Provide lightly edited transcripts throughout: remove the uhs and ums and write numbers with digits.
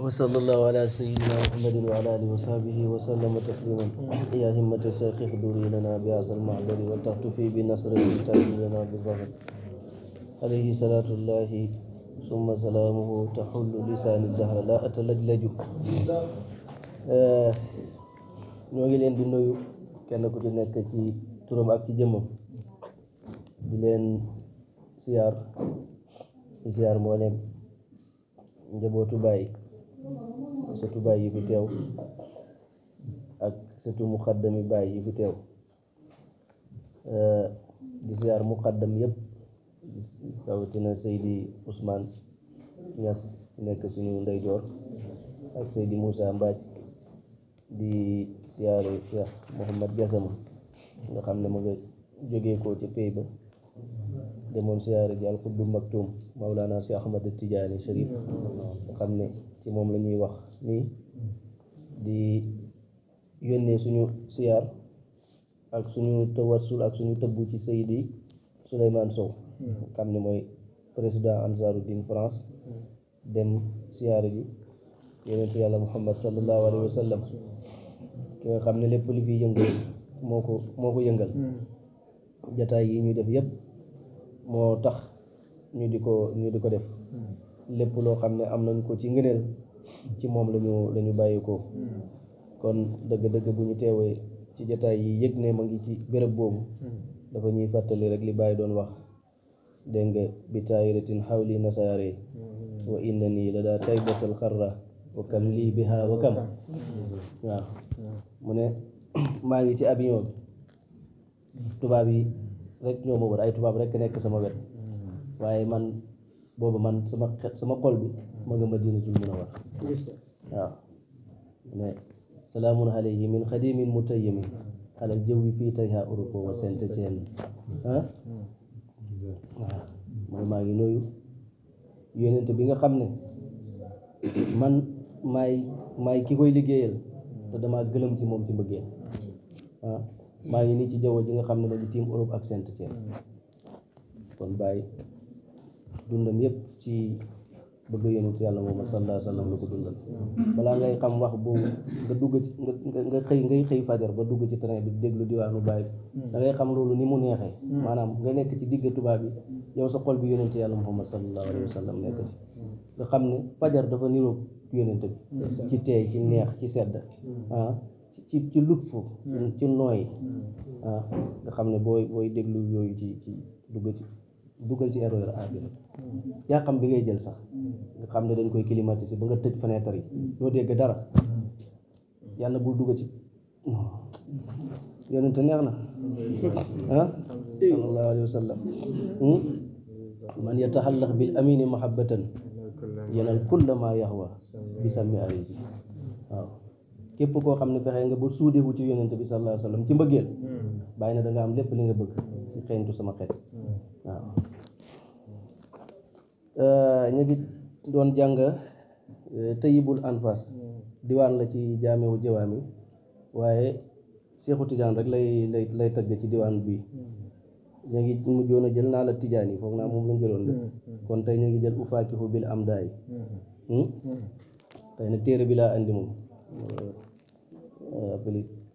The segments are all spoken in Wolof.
وصلى الله على سيدنا محمد وعلى آله وصحبه وسلم تسليما يا همة الشيخ احضري لنا بهذا المعبر وتحتفي بنصر تأتي لنا بالظهر عليه صلاة الله ثم سلامه تحل لسان الدهر لا أتلجلج ñoo ngi leen di nuyu kenn ku ci nekk ci turam ak ci jëmmam di leen siyaar moo leen njabootu baay sëtu baay yi fi teew ak sëtu muqaddami baay yi fi teew di siyaar muqaddam yëpp rawatina Seydi Ousmane Niass nekk suñu ndeyjoor ak Seydi Moussa Mbaaj di siyaare Cheikh Mouhamad Gassama nga xam ne ma nga jógee ko ci pay ba demoon siyaare ji al-Qutb Maktum Mawlana Cheikh Ahmad Tidiane Cherif nga xam ne ci moom la ñuy wax nii di yónnee suñu siyaar ak suñu tawassul ak suñu tëbbu ci Seydi Souleymane Sow nga xam ne mooy président Ansaruddin France dem siyaare ji yonentu yàlla Muhammad sallallahu alayhi wa sallam ki nga xam ne lépp li fi yëngal moo ko yëngal jataay yi ñuy def yëpp moo tax ñu di ko def lépp loo xam ne am nañ ko ci ngëneel ci moom lañu bàyyi ko kon dëgg-dëgg bu ñu teewee ci jataay yi yëg ne ma ngi ci béréb boobu dafa ñuy fàttali rek li Baay doon wax dégg nga bi taayiratin xawli nasaare wa inna nii la daa taybatal xarra wa kam lii biha wa kam waaw mu ne maa ngi ci avion bi tubaab yi rek ñoo ma wër ay tubaab rek nekk sama wet waaye man booba man sama xol bi ma nga Madinatul Munawwara waaw mu ne salaamun alayhi min xadimin mutayyimin alal jawwi fii tayha Europe wa Saint-Étienne waaw mooy maa ngi nuyu yonent bi nga xam ne man maay ki koy liggéeyal te damaa gëlëm ci moom ci mbëggeel maa ngi nii ci jaww ji nga xam ne ma ngi tiim Europe ak Saint-Étienne kon Baay dundam yëpp ci bëgg yonent yàlla moom sallallahu alayhi wa sallam la ko dundal balaa ngay xam wax boobu nga dugg ci ngay xëy fajar ba dugg ci train bi déglu diwaanu Baay da ngay xam loolu ni mu neexee maanaam nga nekk ci digg tubaab bi yow sa xol bi yonent yàlla Muhammad sallallahu alayhi wa sallam nekk ci nga xam ne fajar dafa niroog yonent bi ci teey ci neex ci sedd ci lutfu ci nooy nga xam ne booy déglu yooyu ci duggal ci erreur bi rek yaa xam bi ngay jël sax nga xam ne dañ koy climatiser ba nga tëj fenêtre yi doo dégg dara yàlla bul dugg ci yonent neex na sallallahu alayhi wa sallam man yataxallaq bil amini mahabbatan yanal kulla ma yahwa bi sàmmi alayhi waaw képp koo xam ne fexe nga ba suudewu ci yonent bi sallallahu alayhi wa sallam ci mbëggeel bàyyi na da nga am lépp li nga bëgg ci xeeñtu sama xeet waaw ñu ngi doon jàng Tayyibul Anfas diwaan la ci Jaami'u Jawaami waaye Seexu Tijaan rek lay tagg ci diwaan bi ñu ngi mujjoon a jël naa la Tijaan yi foog naa moom lañ jëloon de kon tey ñu ngi jël ufaakihu bil amdaay tey nag téere bi laa andi moom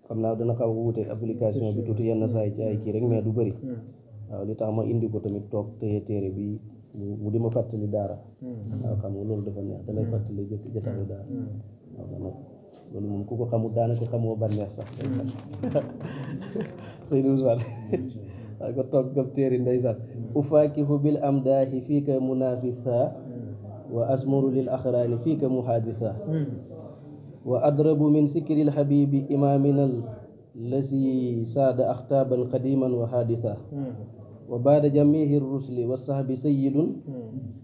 xam naa dana xaw wuute application bi tuuti yenn saa yi ci ay kii rek mais du bëri waaw li tax ma indi ko tamit toog téye téere bi mu di ma fàttali daara waaw xam nga loolu dafa neex da lay fàttali jotaayu daara waaw nag loolu moom ku ko xamul daanaka xamoo ba neex sax Seydou Ousmane waaye ko toog gab téere ndeysaan ufaakihu bil amdaahi fiika munafisa wa asmuru lil axraani fiika muhaadisa wa adrabu min sikril habibi imaminal lasi saada axtaaban qadiman wa haaditha wa baada jamihi rusli wa sahbi sayyidun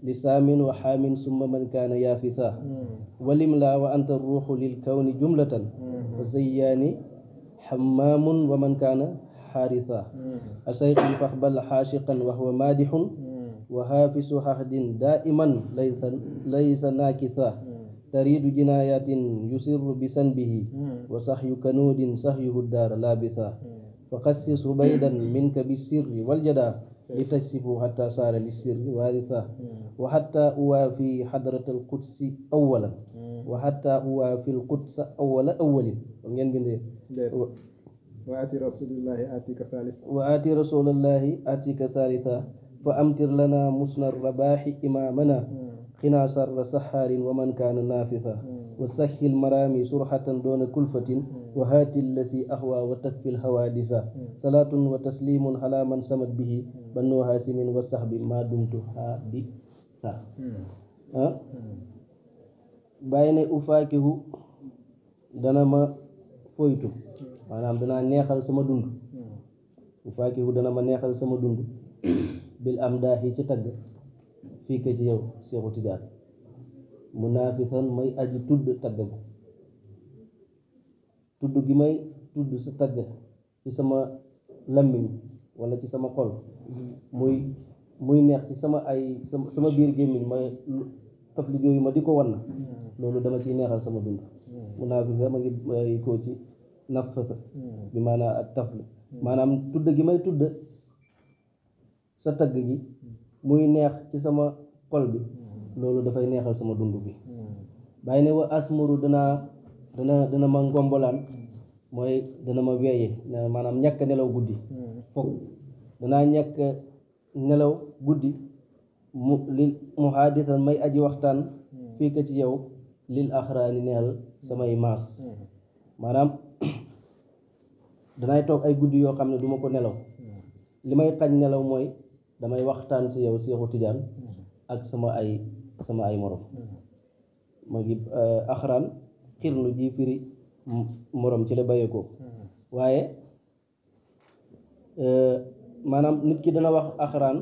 lisaamin wa xaamin summa man kaana yaafitha walimla wa anta ruuxu lil kawni jumlatan wa zayyaani hammaamun wa man kaana xaaritha asayqi faxbal xaashiqan wa huwa maadixun wa haafisu hahdin daa'iman laysa naakitha tariidu jinaayatin yusirru bisanbihi wa sahyu kanuudin sahyuhu daara laabitha fa qassis hubaydan minka bisirri waljada لتجسبه حتى صار للسر وارثا وحتى أوافي حضرة القدس أولا وحتى أوافي القدس أول وآتي رسول الله آتيك ثالثا وآتي رسول الله آتيك ثالثا فأمتر لنا مسن الرباح إمامنا خنا سر سحار ومن كان نافثا وسهل مرامي سرحة دون كلفة وهات الذي أهوى وتكفي الحوادث صلاة وتسليم على من سمت به بنو هاشم والصحب ما دمت حادثا بين أفاكه دنما foytu maanaam danaa neexal sama dund bu faakihu dana ma neexal sama dund bil am daaxi ci tagg fii ka ci yow Seexu Tijaan munaafisan may aji tudd tagg ga tudd gi may tudd sa tagg ci sama lammiñ wala ci sama xol muy neex ci sama biir gémmiñ may tafli yooyu ma di ko wan loolu dama ciy neexal sama dund munaafisan ma ngi koo ci nafata bi maanaam ak tafli maanaam tudd gi may tudd sa tagg gi muy neex ci sama xol bi loolu dafay neexal sama dund bi bàyyi ne wa asmuru dana ma ngombolaan mooy dana ma weeye maanaam ñàkk nelaw guddi foog danaa ñàkk nelaw guddi lil muhaadisan may aji waxtaan fii ka ci yow lil axraani neel samay maas maanaam danay toog ay guddi yoo xam ne duma ko nelaw li may xañ nelaw mooy damay waxtaan ci yow Seexu Tijaan ak sama ay morom ma ngi axraan xirnu ji firi morom ci la bàyyeekoo waaye maanaam nit ki dana wax axraan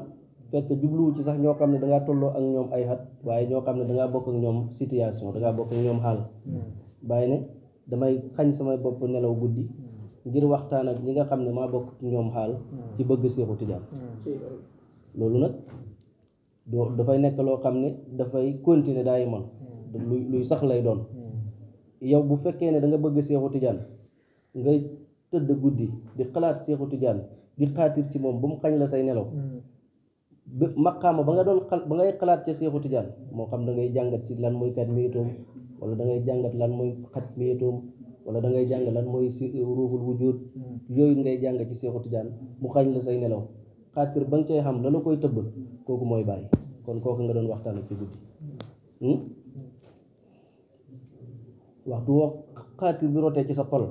fekk jubluwu ci sax ñoo xam ne dangaa tolloo ak ñoom ay xat waaye ñoo xam ne dangaa bokk ak ñoom situation dangaa bokk ak ñoom xaal bàyyi ne damay xañ samay bopp nelaw guddi ngir waxtaan ak ñi nga xam ne maa bokk ak ñoom xaal ci bëgg Seexu Tijaan loolu nag dafay nekk loo xam ne dafay continuer daay man luy sax lay doon yow bu fekkee ne da nga bëgg Seexu Tijaan ngay tëdd guddi di xalaat Seexu Tijaan di xaatir ci moom ba mu xañ la say nelaw maqaama ba ngay xalaat ca Seexu Tijaan moo xam da ngay jàngat ci lan mooy kat miyitoom wala da ngay jàngat lan mooy xat miyitoom wala da ngay jàng lan mooy si ruuxul wujud yooyu ngay jàng ci Seexu Tijaan mu xañ la say nelaw xaatir ba nga cay xam la la koy tëbb kooku mooy bàyyi kon kooku nga doon waxtaan ak ci guddi waxtu woo xaatir bi rotee ci sa xol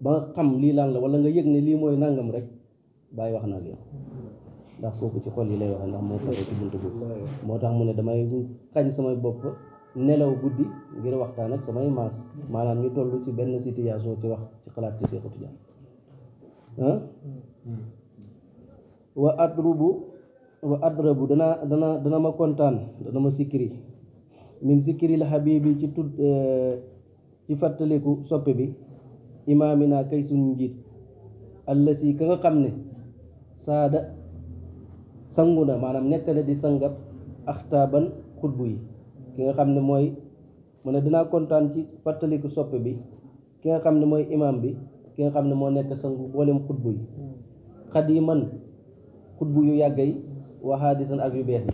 ba nga xam lii lan la wala nga yëg ne lii mooy nangam rek bàyyi wax na ak yow ndax kooku ci xol yi lay waxee ndax moo faree ci buntu bi moo tax mu ne damay xañ samay bopp nelaw guddi ngir waxtaan ak samay maas maanaam ñu toll ci benn situation ci wax ci xalaat ci Seexu Tijaan wa adrabu dana ma kontaan dana ma sikkiri min sikkiri la habibi ci tudd ci fàttaliku soppe bi imaamina kay suñu njiit allasi ka nga xam ne saada sangu na maanaam nekk na di sangab axtaaban xutbu yi ki nga xam ne mooy mu ne dinaa kontaan ci fàttaliku soppe bi ki nga xam ne mooy imaam bi ki nga xam ne moo nekk sangu boolem xutbu yi xadiman xutbu yu yàgg yi waxaadisan ak yu bees yi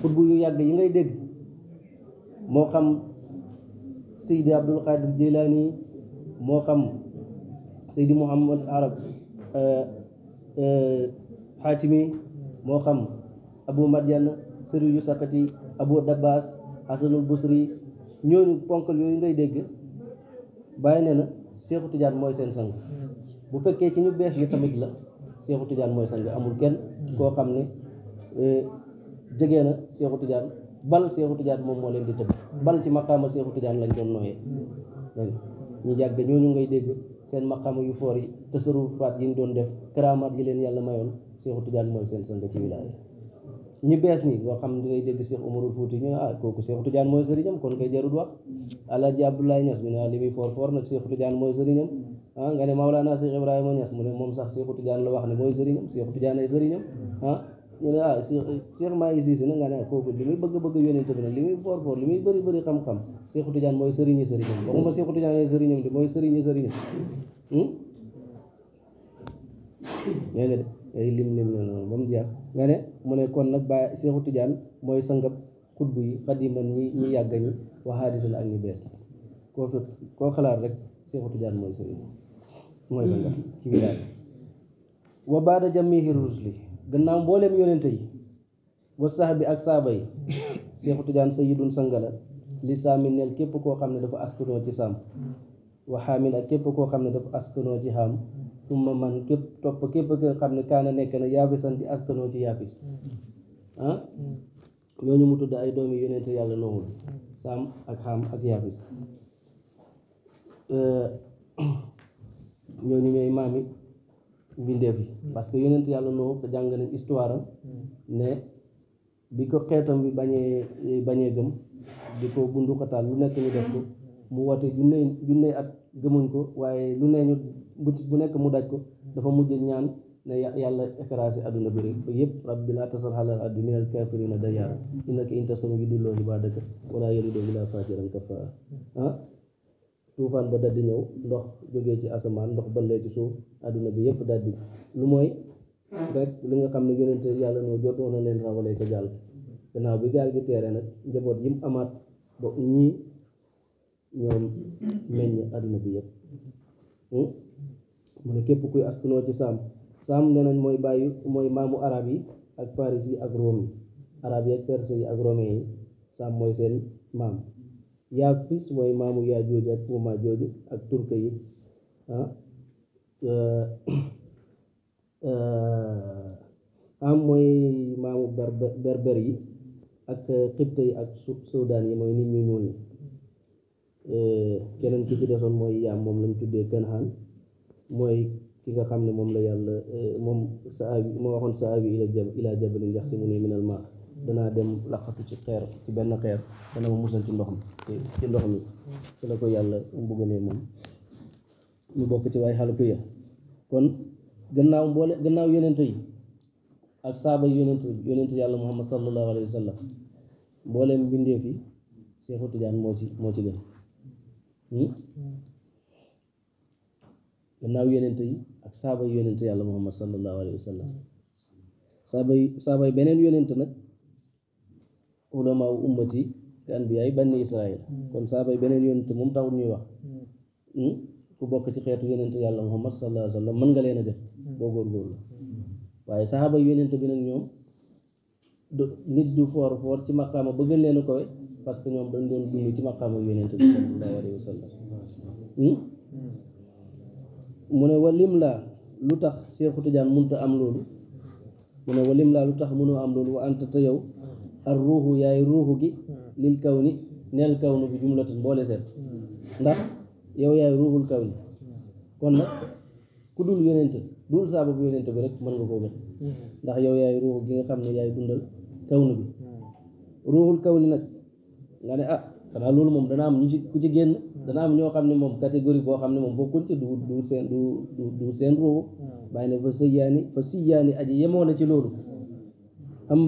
xutbu yu yàgg yi ngay dégg moo xam Seydi Abdul Qadir Jilani moo xam Seydi Muhammad Arab Xaatimi moo xam Abu Madiana Sëriñ yu Sakati Abu Dabbas Hasanul Busri ñooñu ponkal yooyu ngay dégg bàyyi ne na Seexu Tijaan mooy seen sang bu fekkee ci ñu bees gi tamit la Seexu Tijaan mooy sang amul kenn koo xam ne jege na Seexu Tijaan bal Seexu Tijaan moom moo leen di tëdd bal ci maqaama Seexu Tijaan lañ doon nooyee ñu jàgg ñooñu ngay dégg seen maqaama yu foor yi tasarufaat yi ñu doon def karaamaat yi leen yàlla mayoon Seexu Tijaan mooy seen sang ci wilaaya ñi bees ñi boo xam ne ngay dégg Seex Umarul Fuuti ñu kooku Seexu Tijaan mooy sëriñam kon koy jarut wax Alaaji Abdoulaye Niass ñu ne li muy foor nag Seexu Tijaan mooy sëriñam nga ne Mawlana Seex Ibrahima Niass mu ne moom sax Seexu Tijaan la wax ne mooy sëriñam Seexu Tijaan ay sëriñam ñu ne Cheikh Mahi Cissé na nga ne kooku li muy bëgg yónente bi nag li muy foor li muy bëri xam-xam Seexu Tijaan mooy sëriñi sëriñam waxuma Seexu Tijaan ay sëriñam di mooy sëriñi sëriñam ay lim noonu ba mu jeex nga ne mu ne kon nag Baay Seexu Tijaan mooy sangab xutbu yi xadiman ñi yàgg ñi wa haadisan ak ñu bees koo xalaat rek Seexu Tijaan mooy sangab ci wilaaya wa baada jamihi rusli gannaaw mbooleem yonente yi wa sax bi ak saaba yi Seexu Tijaan sayyidun sangala li saami neel képp koo xam ne dafa askanoo ci saam wa xaamin ak képp koo xam ne dafa askanoo ci xaam summa man képp képp nga xam ne kaana nekk na yaafisan di askanoo ci yaafis ñooñu mu tudd ay doomi yonente yàlla noowul saam ak xaam ak yaafis ñooñu ñooy maami mbindeef yi parce que yonente yàlla noowu te jàng nañ histoire am ne bi ko xeetam bi bañee gëm di ko bunduxataal lu nekk ñu def ko mu woote junne at gëmuñ ko waaye lu ne ñu bu nekk mu daj ko dafa mujj ñaan ne yàlla écrasé adduna bi rek yëpp rabbi laa tasar alal ardi minal kaafiriina dayyaara innaka in tasarhum yudillu ibaadaka wala yalidu illaa faajiran kaffaara tuufaan ba daldi ñëw ndox jógee ci asamaan ndox ballee ci suuf adduna bi yëpp daldi lu mooy rek li nga xam ne yonente yàlla noo jotoon na leen rawalee ca gaal gannaaw bi gaal gi teere nag njaboot yi mu amaat ba ñii ñoom meññ adduna bi yëpp mu ne képp kuy askanoo ci saam nee nañ mooy maamu arab yi ak paris yi ak rome yi arab yi ak perse yi ak romain yi saam mooy seen maam yaafis mooy maamu yaa jooju ak uma jooju ak turke yi am mooy maamu berber yi ak xibte yi ak suudaan yi mooy nit ñu ñuul ñi keneen ki ci desoon mooy yaam moom lañ tuddee Kanaan mooy ki nga xam ne moom la yàlla moom saabi moo waxoon saabi ila jabalin yaxsimuni minal maa danaa dem laqatu ci xeer ci benn xeer dana ma musal ci ndox mi ci la ko yàlla mbugalee moom ñu bokk ci waaye xalu ya kon gannaaw yonente yi ak saaba yonente yàlla muhammad sallallahu alayhi wa sallam mbooleem mbindeef yi Seexu Tijaan moo ci gën gannaaw yonente yi ak saaba yonente yàlla muhammad sallallahu alayhi wa sallam saaba yi beneen yonente nag ulamaa ummati ka anbiyaay banni israil kon saaba yi beneen yonente moom taxul ñuy wax ku bokk ci xeetu yonente yàlla muhammad sallallahu alayhi wa sallam mën nga leen a def boo góorgóorlu waaye saxaaba yonente bi nag ñoom nit du foor ci maqaama ba gën leen a kowe parce que ñoom dañ doon dund ci maqaama yonente bi sallallahu alayhi wa sallam mu ne walim laa lu tax Seexu Tijaan munta am loolu mu ne walim laa lu tax mënoo am loolu wa anta te yow ar ruuxu yaay ruuxu gi lil kaw ni neel kaw nu bi jumlatan boole seet ndax yow yaay ruuxul kaw ni kon nag ku dul yonente dul sababu yonente bi rek mën nga koo gën ndax yow yaay ruuxu gi nga xam ne yaay dundal kaw nu bi ruuxul kaw ni nag nga ne xanaa loolu moom dana am ku ci génn dana am ñoo xam ne moom catégorie boo xam ne moom bokkuñ ci du seen ruuxu bàyyi ne fa siyaani aji yemoo na ci loolu am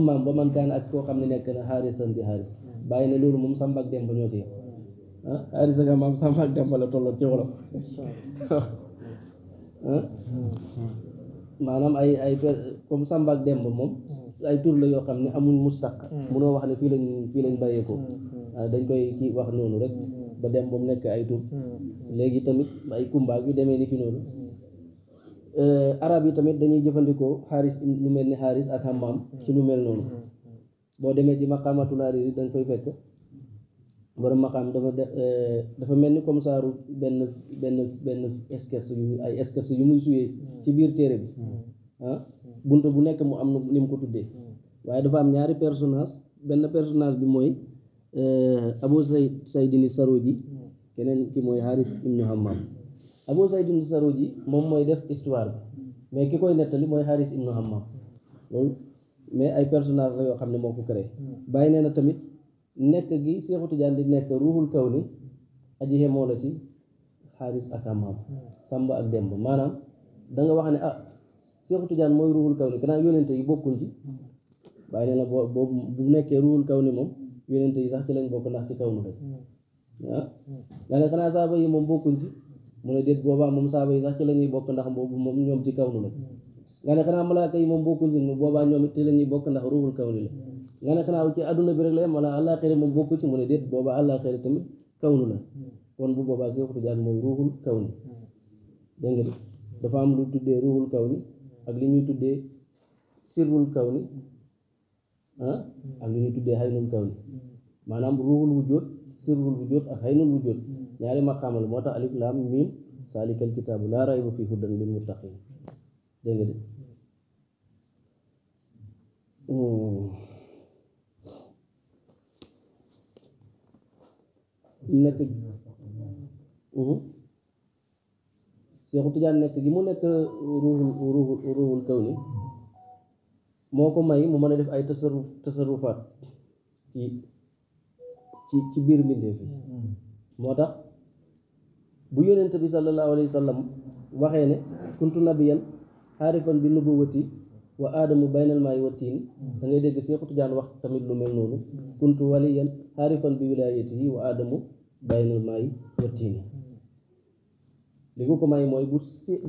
maam ba man kaan ak koo xam ne nekk na xaarisan di xaaris bàyyi ne loolu moom Samba ak Demba ñoo ci yem xaaris nga maam Samba ak Demba la tolloon ci wolof maanaam ay comme Samba ak Demba moom ay tur la yoo xam ne amuñ mustaq munoo wax ne fii lañ bàyyeekoo dañ koy kii wax noonu rek ba dem ba mu nekk ay tur léegi tamit ay kumbaag yu demee ni ki noonu arab yi tamit dañuy jëfandikoo xaaris lu mel ni xaaris ak hammaam ci lu mel noonu boo demee ci maqaamatul hariri dañ koy fekk borom maqaam dafa mel ni comme saaru benn esquisse yu muy suyee ci biir téere bi bunt bu nekk mu am ni mu ko tuddee waaye dafa am ñaari personnage benn personnage bi mooy Abu Saydin Saroji keneen ki mooy Haris ibnu Hammam Abu Saydin Saroji moom mooy def histoire bi mais ki koy nettali mooy Haris ibnu Hammam loolu mais ay personnage la yoo xam ne moo ko créé bàyyi nee na tamit nekk gi Seexu Tijaan di nekk ruuxul kaw ni aji xemoo la ci Haris ak Hammam Samba ak Demba maanaam da nga wax ne Seexu Tijaan mooy ruuxul kaw ni gannaaw yonente yi bokkuñ ci bàyyi nee na boobu bu nekkee ruuxul kaw ni moom yonente yi sax ci lañ bokk ndax ci kaw nu rek nga ne xanaa saaba yi moom bokkuñ ci mu ne déet boobaa moom saaba yi sax ci la ñuy bokk ndax boobu moom ñoom ci kaw nu la nga ne xanaa malaaka yi moom bokkuñ ci mu boobaa ñoom it ci la ñuy bokk ndax ruuxul kaw ni la nga ne xanaa ci àdduna bi rek la yem wala àllaaxira moom bokku ci mu ne déet boobaa àllaaxira tamit kaw nu la kon bu boobaa Seexu Tijaan mooy ruuxul kaw ni dégg nga dafa am lu tuddee ruuxul kaw ni ak li ñuy tuddee sirrul kaw ni ak li ñuy tuddee xaynul kaw ni maanaam ruuxul wujjóot sirrul wujjóot ak xaynul wujjóot ñaari maqaama la moo tax alif laam miim saalikal kitaabu laa rayba fiihi hudan lil muttaqiin dégg nga de nekk Seexu Tijaan nekk gi mu nekk ruuxul kaw ni moo ko may mu mën a def ay tasarufaat ci biir mbindeef yi moo tax bu yonent bi sallallahu alayhi wa sallam waxee ne kuntu nabiyan xaarifan bi nubuwati wa aadamu baynal maayi wa tiin da ngay dégg Seexu Tijaan wax tamit lu mel noonu kuntu waliyan xaarifan bi wilaayatihi wa aadamu baynal maayi wa tiin li ko may mooy bu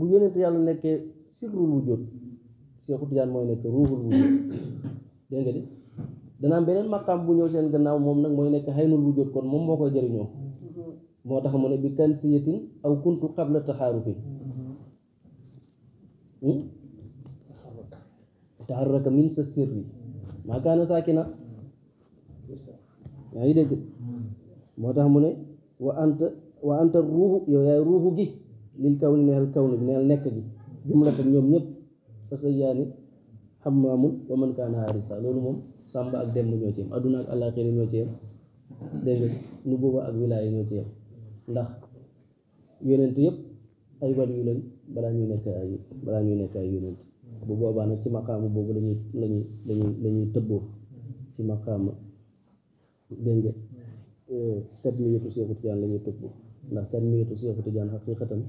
yonent yàlla nekkee sirrul wujud Seexu Tijaan mooy nekk ruuxul wujud dégg nga de dana am beneen maqaam bu ñëw seen gannaaw moom nag mooy nekk xaynul wujud kon moom moo koy jëriñoo moo tax mu ne bi kansiyatin aw kuntu qabla taxaarufin taxarraka min sa sirri maa kaana saakina yaa ngi dégg moo tax mu ne wa anta ruuxu yow yaay ruuxu gi lil kaw ni neel kaw ni neel nekk gi jumlatan ñoom ñëpp fa sa yaani xammaamun wa man kaana harisa loolu moom sàmba ak dem ñoo ci yem adduna ak àllaaxira ñoo ci yem dégg nga nu booba ak wilaaya ñoo ci yem ndax yonent yëpp ay waliyu lañ balaa ñuy nekk ay yonent bu boobaa nag ci maqaama boobu lañuy tëbboo ci maqaama dégg nga kat mi yetu Seexu Tijaan la ñuy tëbboo ndax kat mi yetu Seexu Tijaan xaqiiqatan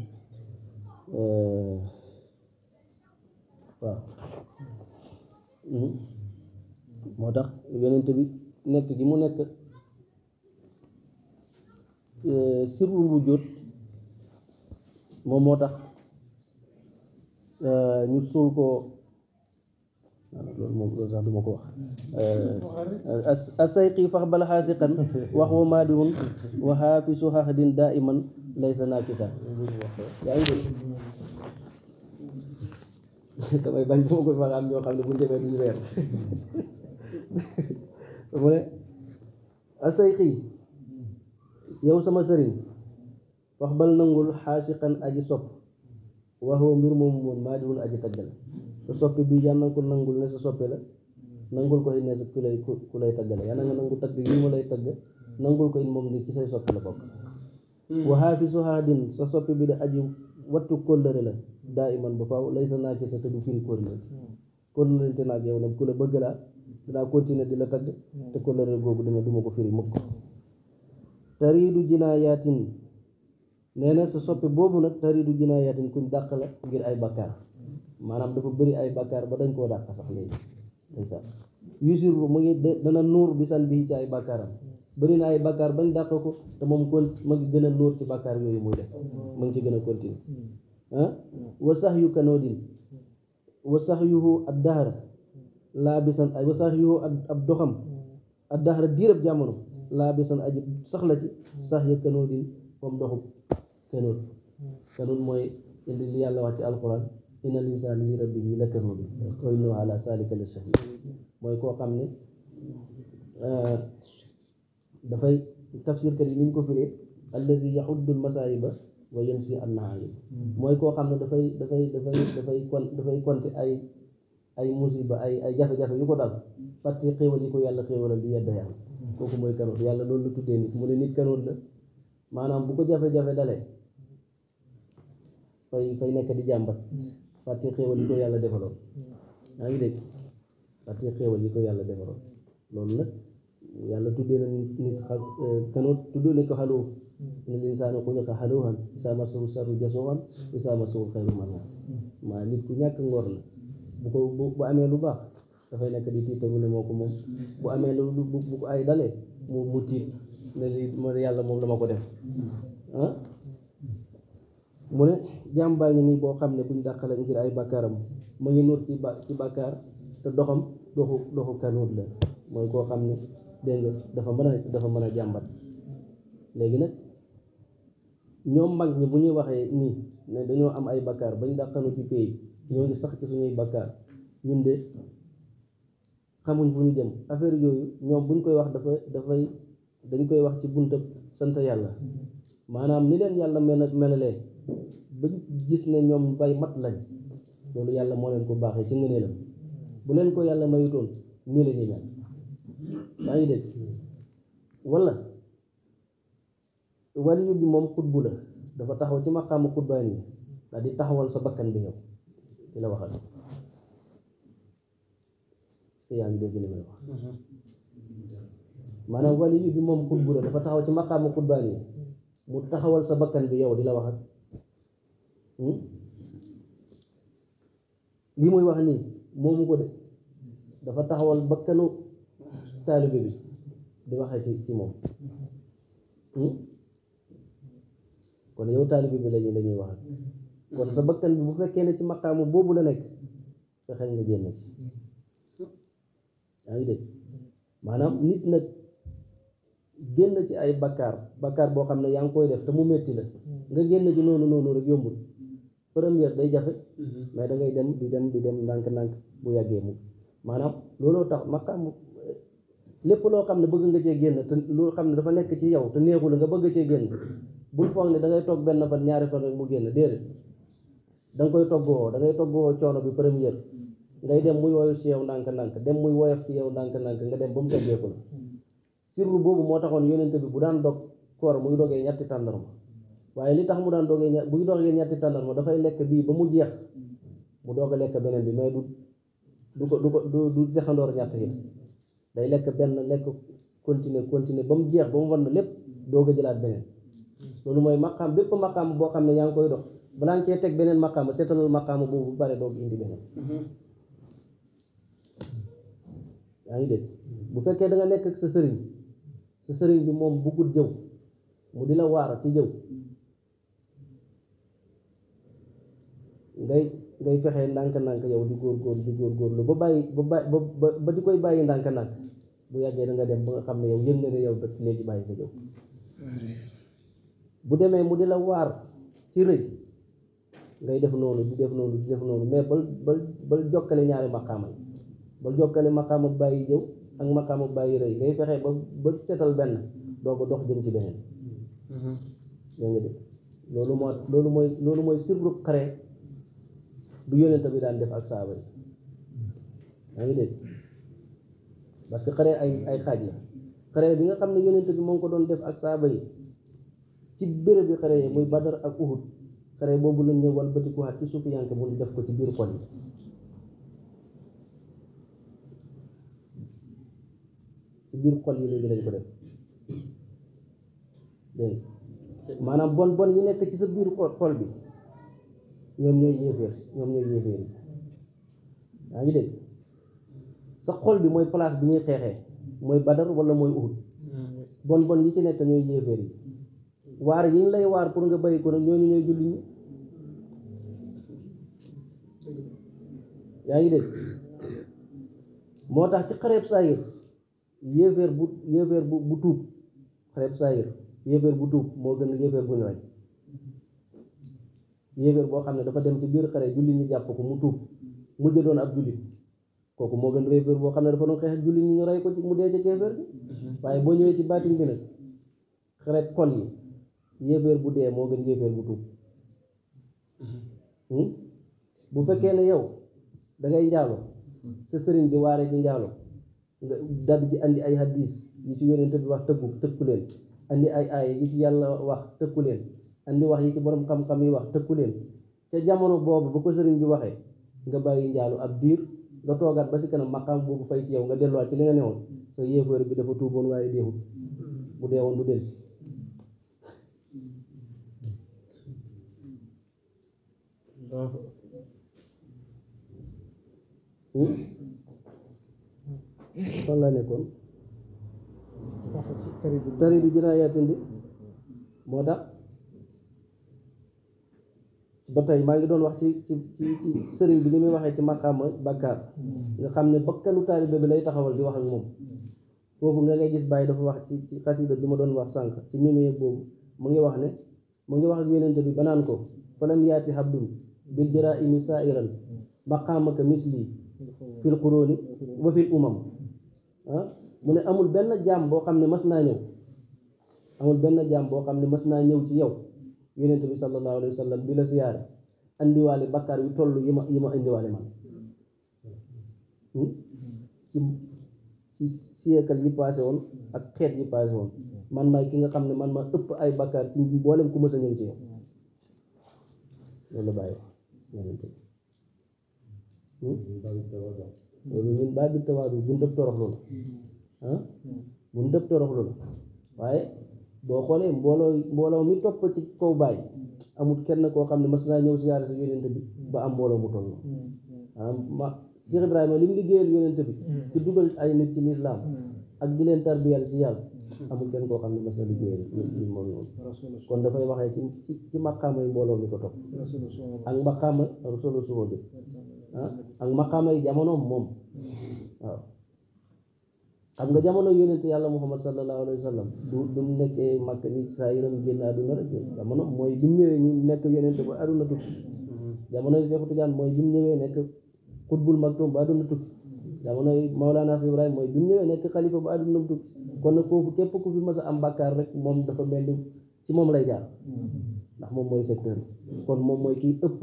waaw moo tax yonent bi nekk gi mu nekk sirrul wujud moom moo tax ñu suul ko loolu sax duma ko wax asayqi fax bal xaasiqan wax wa maadihun wa xaafisu xaxdin daa iman laysa naakisa yaa ngi dégg damay bañ bu ma koy wax am ñoo xam ne bu ñu demee duñu reer mu ne asayqi yow sama sëriñ wax bal nangul xaasiqan aji sopp waxoo mbir moom moom maa diwul aji taggal sa soppi bi yàlla na ko nangul ne sa soppe la nangul ko it ne sa ku lay taggale yàlla nga nangu tagg yi ma lay tagg nangul ko it moom ni ci say soppi la bokk waxaa fi suhaadin sa soppi bi de aji wattu kóllëre la daa iman ba faaw lay sa naaki sa te du firi kóllëre te naag yow nag ku la bëgg laa dinaa continuer di la tagg te kóllëre googu duma ko firi mukk tariidu jinaayatin nee na sa soppe boobu nag tariidu jinaayatin kuñ dàq la ngir ay bakkaar maanaam dafa bëri ay bakkaar ba dañ koo dàq sax léegi ndeysaan yusir mu ngi dana nuur bisan bi ci ay bakkaaram bëri na ay bakkaar bañ dàq ko te moom kon ma ngi gën a nuur ci bakkaar yooyu muy def ma ngi ci gën a continuer wa sax yu kanoodin wa sax yuhu ad dahra laa bisan ay wa sax yuhu ab doxam ad dahra diirab jamono laa bisan aji saxla ci sax ya kanoodin comme doxub kanood mooy indi li yàlla wax ci alquran inna linsaana li rabbihi lakanuud wa innahu ala zaalika la shahiid mooy koo xam ne dafay tafsirkat yi ni ñu ko firee allazi yaxuddu masaayiba wa yansi an-naayib mooy koo xam ne dafay compter ay musiba ay jafe-jafe yu ko dal fàtte xéewal yi ko yàlla xéewalal di yedda yàlla kooku mooy kanood yàlla loolu la tuddee nit mu ne nit kanood la maanaam bu ko jafe-jafe dalee fay nekk di jàmbat fàtte xéewal yi ko yàlla defaloon yaa ngi dégg fàtte xéewal yi ko yàlla defaloon loolu nag yàlla tuddee na nit kanood tuddee na ko xaluuf inna l-insaana xuliqa haluu'an izaa massahu sharru jazuu'an wa izaa massahu l-xayru manuu'an maa nit ku ñàkk ngor la bu amee lu baax dafay nekk di tiitaru ne moo ko moom bu amee bu ko ay dalee mu tiit ne lii yàlla moom la ma ko def mu ne jaam baa ngi nii boo xam ne buñ dàqale ngir ay bàkkaaram mu ngi nuur ci bàkkaar te doxam doxu kanuut la mooy koo xam ne dégg nga dafa mën a jàmbat. léegi nag ñoom mag ñi bu ñuy waxee nii ne dañoo am ay bàkkaar bañ dàqanu ci pays ñoo ngi sax ci suñuy bàkkaar ñun de xamuñ fu ñu jëm affaire yooyu ñoom buñ koy wax dañ koy wax ci buntab sant yàlla maanaam ni leen yàlla melalee ba gis ne ñoom bay mat lañ loolu yàlla moo leen ko baaxee ci ngëneelam bu leen ko yàlla mayutoon nii la ñuy mel yaa ngi dégg wala waliyu bi moom xutbu la dafa taxaw ci maqaamu xutbaan yi daal di taxawal sa bakkan bi yow di la waxal est-ce que yaa ngi dégg li may wax maanaam waliyu bi moom xutbu la dafa taxaw ci maqaamu xutbaan yi mu taxawal sa bakkan bi yow di la waxal lii muy wax nii moomu ko de dafa taxawal bakkanu taalibe bi di waxee ci moom kon yow taalibe bi lañuy wax kon sa bakkan bi bu fekkee ne ci maqaamu boobu la nekk fexeel nga génn ci yaa ngi dégg maanaam nit nag génn ci ay bakkaar boo xam ne yaa ngi koy def te mu metti la nga génn ci noonu rek yombul première day jafe mais da ngay dem di dem ndànk-ndànk bu yàggee mu maanaam looloo tax maqaamu lépp loo xam ne bëgg nga cee génn te loo xam ne dafa nekk ci yow te neexul nga bëgg cee génn bul foog ne da ngay toog benn fan ñaari fan rek mu génn déedéet da nga koy toggoo coono bi première ngay dem muy woyof ci yow ndànk-ndànk dem muy woyof ci yow ndànk-ndànk nga dem ba mu teggeeku la sirru boobu moo taxoon yonente bi bu daan dog koor muy dogee ñetti tàndarma waaye li tax mu daan buy dogee ñetti tàndarma dafay lekk bii ba mu jeex mu doog a lekk beneen bi mais du sexandoor ñett yi day lekk benn lekk continuer ba mu jeex ba mu wan na lépp doog a jëlaat beneen loolu mooy maqaam bépp maqaam boo xam ne yaa ngi koy dox balaa nga cee teg beneen maqaama seetalal maqaama boobu bu bare doog indi beneen yaa ngi dégg bu fekkee da nga nekk ak sa sëriñ bi moom buggut jëw mu di la waar ci jëw ngay fexee ndànk-ndànk yow di góorgóorlu ba di koy bàyyi ndànk-ndànk bu yàggee da nga dem ba nga xam ne yow yëg nga ne yow dëkk léegi bàyyi ko jëw bu demee mu di la waar ci rëy ngay def noonu di def noonu mais bal jokkale ñaari maqaama yi bal jokkale maqaama bàyyi jëw ak maqaama bàyyi rëy ngay fexe ba seetal benn doo ko dox jëm ci beneen yaa ngi dégg loolu mooy sirru xare bu yonent bi daan def ak saaba yi yaa ngi dégg parce que xare ay xaaj la xare bi nga xam ne yonent bi moo ngi ko doon def ak saaba yi ci béréb bi xare yi muy Badar ak Uhud xare boobu lañ ñëw wal batikuwaat ci suufi yanke mu di def ko ci biir xol yi ci biir xol yi léegi lañ ko def dégg maanaam bon yi nekk ci sa biir xol bi ñoom ñooy yéeféer yi yaa ngi dégg sa xol bi mooy place bi ñuy xeexee mooy Badar wala mooy Uhud bon yi ci nekk ñooy yéeféer yi waar yi ñu lay waar pour nga bàyyi ko nag ñooñu ñooy julli ñi yaa ngi dégg moo tax ci xareeb saayir yéeféer bu tuub xareeb saayir yéeféer bu tuub moo gën yéeféer bu ñu rey yéeféer boo xam ne dafa dem ci biir xare julli ñu jàpp ko mu tuub mujj doon ab jullit kooku moo gën yéeféer boo xam ne dafa doon xeex julli ñu rey ko ci mu dee ca kéeféer bi waaye boo ñëwee ci baatin bi nag xareeb xol yi yéeféer bu dee moo gën yéeféer bu tuub bu fekkee ne yow dangay njaalo sa sëriñ di waare ci njaalo nga dadd ci andi ay hadis yi ci yonent bi wax tëkku leen andi ay aaya yi ci yàlla wax tëkku leen andi wax yi ci borom xam-xam yi wax tëkku leen ca jamono boobu ba ko sëriñ bi waxee nga bàyyi njaalo ab diir nga toogaat ba si kanam maqaam boobu fay ci yow nga delluwaat ci li nga newoon sa yéeféer bi dafa tuuboon waaye deewul bu deewoon du delsi fan laa nekkoon tari du jinaayaatindi moo tax ba tey maa ngi doon wax ci sëriñ bi ni muy waxee ci maqaama bàkkaar nga xam ne bakkanu taalibe bi lay taxawal di wax ak moom foofu nga ngay gis bàyyi dafa wax ci xasida bi ma doon wax sànq ci mimee boobu mu ngi wax ne mu ngi wax ak yonente bi banaan ko falam yaati habdun bil jaraimi sairan maqaamaka misli fil quróoni wa fil umam mu ne amul benn jaam boo xam ne mas naa ñëw amul benn jaam boo xam ne mas naa ñëw ci yow yonente bi sallallahu alayhi wa sallam di la siyaare andiwaale bakkaar yu toll yi ma indiwaale man ci siècle yi passé woon ak xeet yi passé woon man maay ki nga xam ne man ma ëpp ay bakkaar ci mboolem ku mës a ñëw ci yow loolu la bàyyi wax yonente loolu ñun baa bi tawaadu bu ndëpp toroxlu la bu ndëpp toroxlu la waaye boo xoolee mbooloo mi topp ci kaw baay amul kenn koo xam ne mas naa ñëw siyaare sa yonente bi ba am mbooloo mu toll ma Cheikh Ibrahima li mu liggéeyal yonente bi ci dugal ay nit ci lislaam ak di leen tarbiyal ci yàlla amul kenn koo xam ne mas na liggéeyal li moom noonu kon dafay waxee ci maqaama yi mbooloo mi ko topp ak maqaama rasulu suhudi ak maqaama yi jamonoom moom waaw xam nga jamono yonente yàlla Muhammad sallallahu alayhi wa sallam du mu nekkee màkk ni saa yiram génn àdduna rek jamono mooy bi mu ñëwee ñu nekk yonente ba àdduna tukki jamono yi Seexu Tijaan mooy bi mu ñëwee nekk xutbul maktum ba àdduna tukki jamono yi Mawlana Ibrahim mooy bi mu ñëwee nekk xalifa ba àdduna tukki kon nag foofu képp ku fi mas a am bàkkaar rek moom dafa mel ni ci moom lay jaar ndax moom mooy secteur kon moom mooy kii ëpp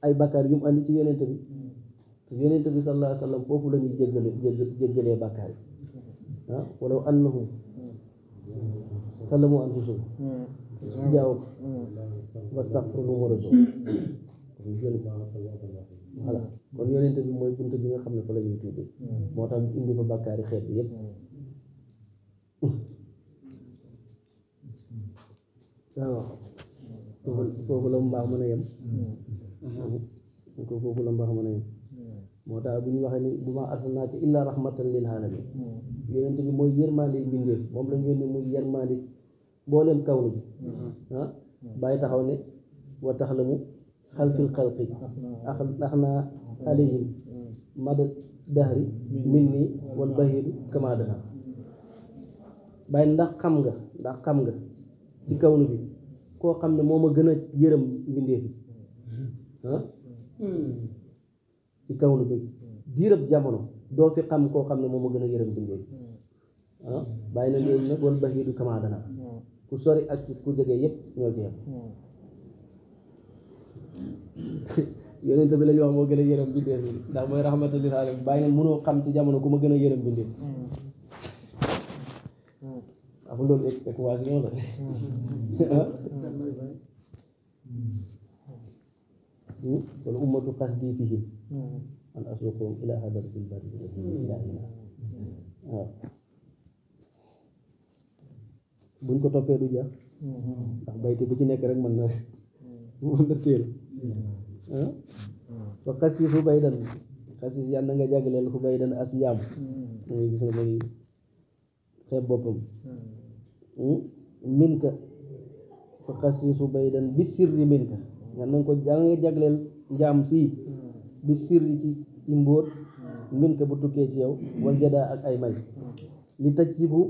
ay bàkkaar yu mu andi ci yonente bi te yonente bi sallallahu alayhi wa sallam foofu la ñuy jéggalee bàkkaar yi walaw annahum salamu anfusahum jaaw wastaghfiruhum wa rasul voilà kon yonente bi mooy buntu bi nga xam ne fa la ñuy tuubee moo tax indi fa bàkkaari xeet bi yépp waaw foofu la mbaax mën a yem foofu la mbaax mën a yem moo tax bu ñu waxee ni bu ma arsalnaaka illaa rahmatan lil alamin yonente bi mooy yërmande mbindeef moom lañ yónni muy yërmande mboolem kawnu bi bàyyi taxaw ne wa taxlamu xalqil xalqi ax naa alayhim mada dahri minni wal bahiru kama dana bàyyi ndax xam nga ci kawnu bi koo xam ne moo ma gën a yërëm mbindeef bi ci kawnu bi diirab jamono doo fi xam koo xam ne moom a gën a yërëm bindee bàyyi na léegi nag wal bahidu kama dana ku sori ak ku jege yépp ñoo ci yem yonent bi la ñu wax moo gën a yërëm bindee bi ndax mooy rahmatul lil alamin bàyyi na mënoo xam ci jamono ku ma gën a yërëm bindee am loolu équation la wala ummatu qasdi fihim an asuqum ila hadratil bari ilahina waaw buñ ko toppee du jeex ndax bayti bu ci nekk rek mën na téel fa xasis fu baydan xasis yàlla nga jagleel fu baydan as njaam mooy gis nga muy xeeb boppam minka fa xasis fu baydan bi sirri minka yàlla nga ko nga jagleel njaam si bi sirri ci mbóot minka bu tukkee ci yow wal jadaa ak ay may li taj si bu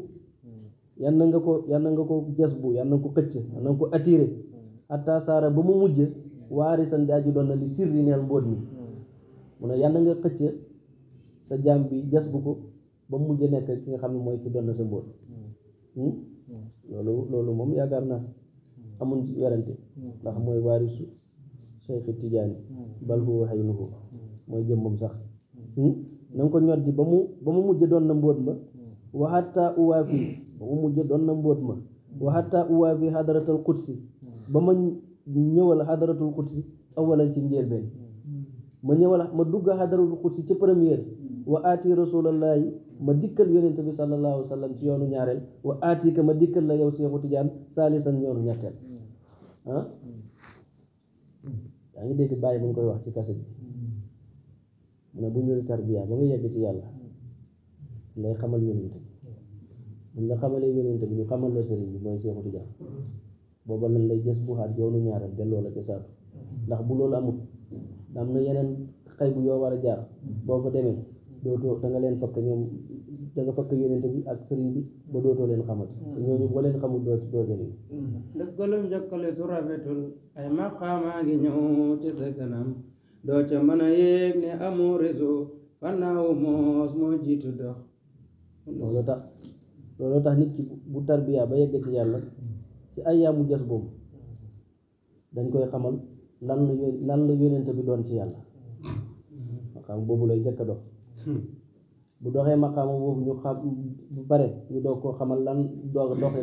yàlla nga ko jas bu yàlla nga ko xëcc yàlla nga ko attiré hatta saara ba mu mujj waarisan daaju doon na li sirri neel mbóot mi mu ne yàlla nga xëcc sa jaam bi jas bu ko ba mu mujj nekk ki nga xam ne mooy ki doon na sa mbóot loolu moom yaakaar naa amuñ ci werante ndax mooy waarisu Cheikh Tidiane bal huwa haynuhu mooy jëmmam sax na nga ko ñoddi ba mu mujj doon na mbóot ma waxatta uwaafi ba mu mujj doon na mbóot ma waxatta uwaafi xadaratul qudsi ba ma ñëwal xadaratul qudsi awalan ci njëlbeen ma dugg xadaratul qudsi ci première wa aati rasulallahi ma dikkal yonente bi sallallahu alayhi wa sallam ci yoonu ñaareel wa aati ka ma dikkal la yow Seexu Tijaan saalisan yoonu ñetteel yaa ngi dégg bàyyi ba nga koy wax ci kaset bi mu ne bu ñu la tarbiya ba nga yegg ci yàlla ngay xamal yonente bi buñ la xamalee yonente bi ñu xamal la sëriñ bi mooy Seexu Tijaan booba lan lay gës bu xaat yoonu ñaareel delloo la ca saatu ndax bu loolu amul am na yeneen xay bu yoo war a jaar boo fa demee dootoo da nga leen fakk ñoom da nga fakk yonent bi ak sëriñ bi ba dootoo leen xamati te ñooñu boo leen xamul doo jëriñ dëggalum jokkale su rafetul ay maqaamaa ngi ñëw ci sa kanam doo ca mën a yéeg ne amoo réseau fannaawu moos moo jiitu dox loolu tax nit ki bu tarbiya ba yegg ci yàlla ci ay yaamu jas boobu dañ koy xamal lan la yonent bi doon ci yàlla maqaam boobu lay jëkk a dox bu doxee maqaama boobu ñu xam bu bare ñu doog koo xamal doxee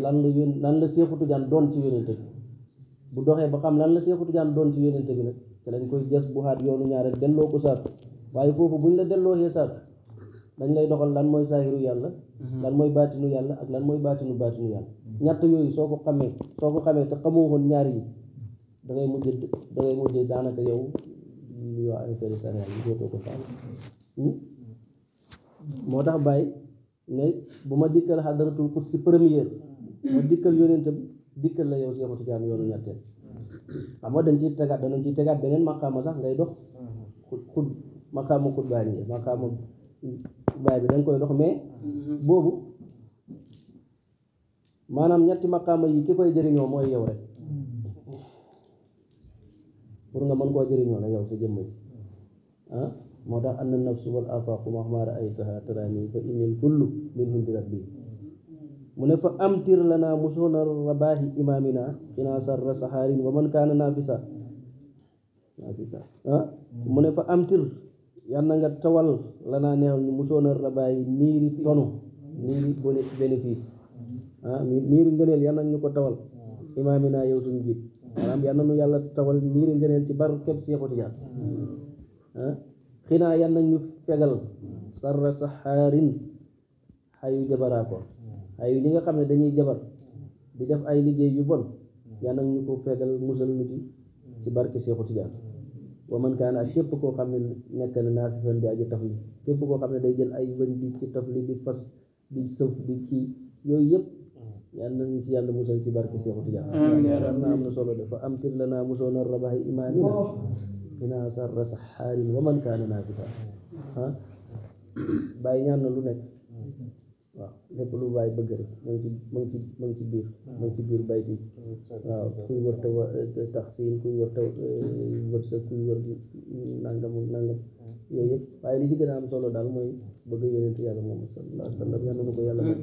lan la Seexu Tijaan doon ci yonent bi bu doxee ba xam lan la Seexu Tijaan doon ci yonent bi nag te dañ koy jas bu xaat yoonu ñaar rek delloo ko saat waaye foofu buñ la delloo xee saat dañ lay doxal lan mooy saahiru yàlla lan mooy baatinu yàlla ak lan mooy baatinu yàlla ñett yooyu soo ko xamee te xamoo woon ñaar yi da ngay mujj daanaka yow li wax affaire sariya yi dootoo ko faam moo tax bàyyi ne bu ma dikkal xadaratul kursi première ma dikkal yonent bi dikkal la yow Seexu Tijaan yoonu ñetteel xam nga danañ ciy tegaat beneen maqaama sax ngay dox xud maqaama xud baay nii maqaama baay bi dañ koy dox mais boobu maanaam ñetti maqaama yi ki koy jëriñoo mooy yow rek pour nga mën koo jëriñoo la yow sa jëmm ji moo tax anna nafsu wal afaqu mahma ra'aytaha tarani fa innal kullu min hindi rabbi mu ne fa amtir lana musona rabahi imamina ina sarra saharin wa man kana nafisa mu ne fa amtir yal na nga tawal lana neexal ñu musona rabahi niiri tonu niiri bénéfice niiri ngëneel yal na ñu ko tawal imamina yow suñu jiit maanaam yal na nu yàlla tawal niiri ngëneel ci barkeb Seexu Tijaan xinaa yal na ñu fegal sarra saxaarin xayu jabaraakoon xayu ñi nga xam ne dañuy jabar di def ay liggéey yu bon yal na ñu ko fegal musal ñu ci barke Seexu Tijaan wa man kaana ak képp koo xam ne nekk na naafifan di aji tafli képp koo xam ne day jël ay wëñ di ci tafli di fas di sëf di kii yooyu yëpp yal na ñu ci yàlla musal ci barke Seexu Tijaan am na solo dafa amtir lanaa musoona rabahi imaamina xinaa sarra saxaarin wa man kaana naafifa bàyyi ñaan na lu nekk waaw lépp lu bàyyi bëgg rek ma ngi ci biir bayti waaw kuy wër taxsin kuy wër wërsëg kuy wër nangam yooyu yëpp waaye li ci gën a am solo daal mooy bëgg yonent yàlla Muhammad sallallahu alayhi wa sallam yal na ko yàlla may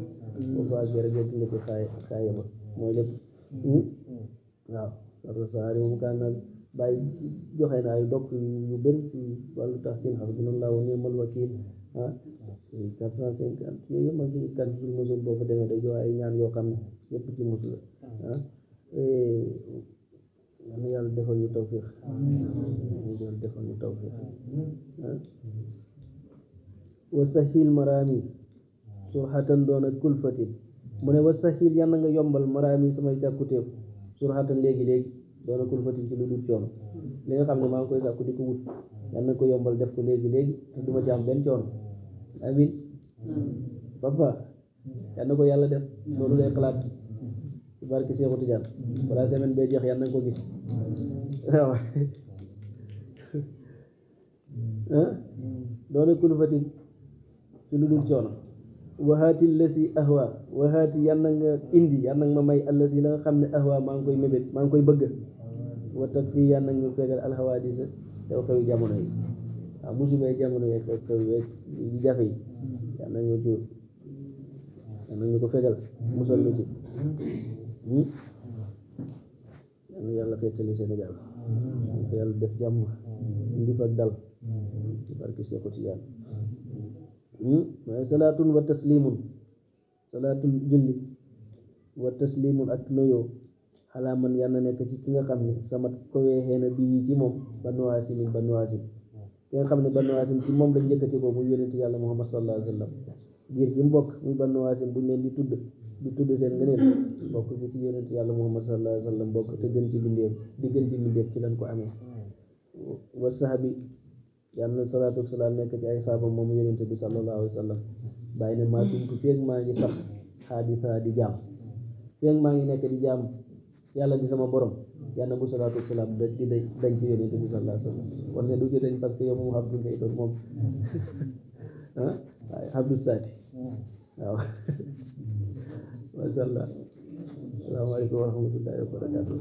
boo ko àggee rek dina ko xaaye ba mooy lépp waaw sarra saxaarin moom kaan naa bàyyi joxe na ay dokk yu bëri ci wàllu taxsin hasbunallahu wa ni'mal wakiil 450 yooyu yëpp ma ci Kanzul Umul boo fa demee day joxe ay ñaan yoo xam ne yëpp ci mus la yal na yàlla defal ñu tawfiq wa sahil marami surhatan doona kulfatin mu ne wa sahil yal na nga yombal marami samay càkkutéef surhatan léegi doona kulfatin ci lu dul coono li nga xam ne maa ngi koy sàkku di ko wut yal na ko yombal def ko léegi te duma ci am benn coono amin papa yal na ko yàlla def loolu lay xalaat ci barke Seexu Tijaan balaa semaine bee jeex yal na ko gis waaw doona kulfatin ci lu dul coono waxaati lasi ahwa waxaati yal na nga indi yal na nga ma may allasi la nga xam ne ahwa maa ngi koy mébét maa ngi koy bëgg wa tak fii yal na nga fegal alxawaadisa xew-xewi jamono yi waaw musibay jamono yi xew-xew yi jafe yi yal na nga jur yal na nga ko fegal musal lu ci yal na yàlla xeetali Sénégal ko yàlla def jàmm indi fa dal ci barke Seexu Tijaan waaye salaatun wa taslimun salaatul julli wa taslimun ak noyoo xalaa man yàlla nekk ci ki nga xam ne sama kowee xeena bii ci moom Banu Haasim ki nga xam ne Banu Haasim ci moom lañ njëkkati ko muy yonent yàlla Muhammad sallallahu alayhi wa sallam ngir gi mbokk muy Banu Haasim buñ leen di tudd seen ngëneel mbokk gi ci yonent yàlla Muhammad sallallahu alayhi wa sallam mbokk te gën ci bindeef ci lañ ko amee wa sahabi yàlla na salaatu wa salaam nekk ci ay saabam moom yonent bi sallallahu alayhi wa sallam bàyyi ne maa dumtu feeg maa ngi sax xaadisa di jaam feeg maa ngi nekk di jaam yàlla di sama borom yàlla bu salaatu wa salaam di dañ ci yonent bi sallallahu alayhi wa sallam kon ne du ci dañ parce que yow moom Abdou ngay doon moom ah waaye Abdou Saati waaw masha Allah asalaamaaleykum wa rahmatullahi wa barakatuh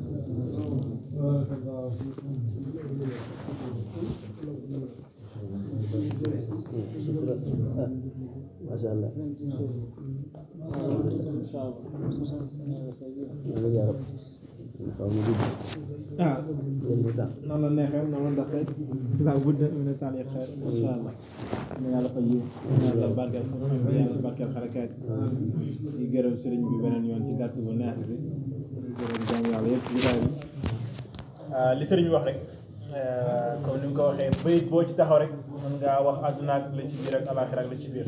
masha Allah ya rab noonu la neexee noonu la doxee la budda min taaliq xeer insha Allah na yàlla fa yiw yàlla barkeel yàlla barkeel xarakaat di gërëm sëriñ bi beneen yoon ci darsi bu neex bi gërëm jaam yàlla yëpp ci jotaay bi li sëriñ bi wax rek comme ni mu ko waxee bayit boo ci taxaw rek mën ngaa wax àdduna ak la ci biir ak alaaxira ak la ci biir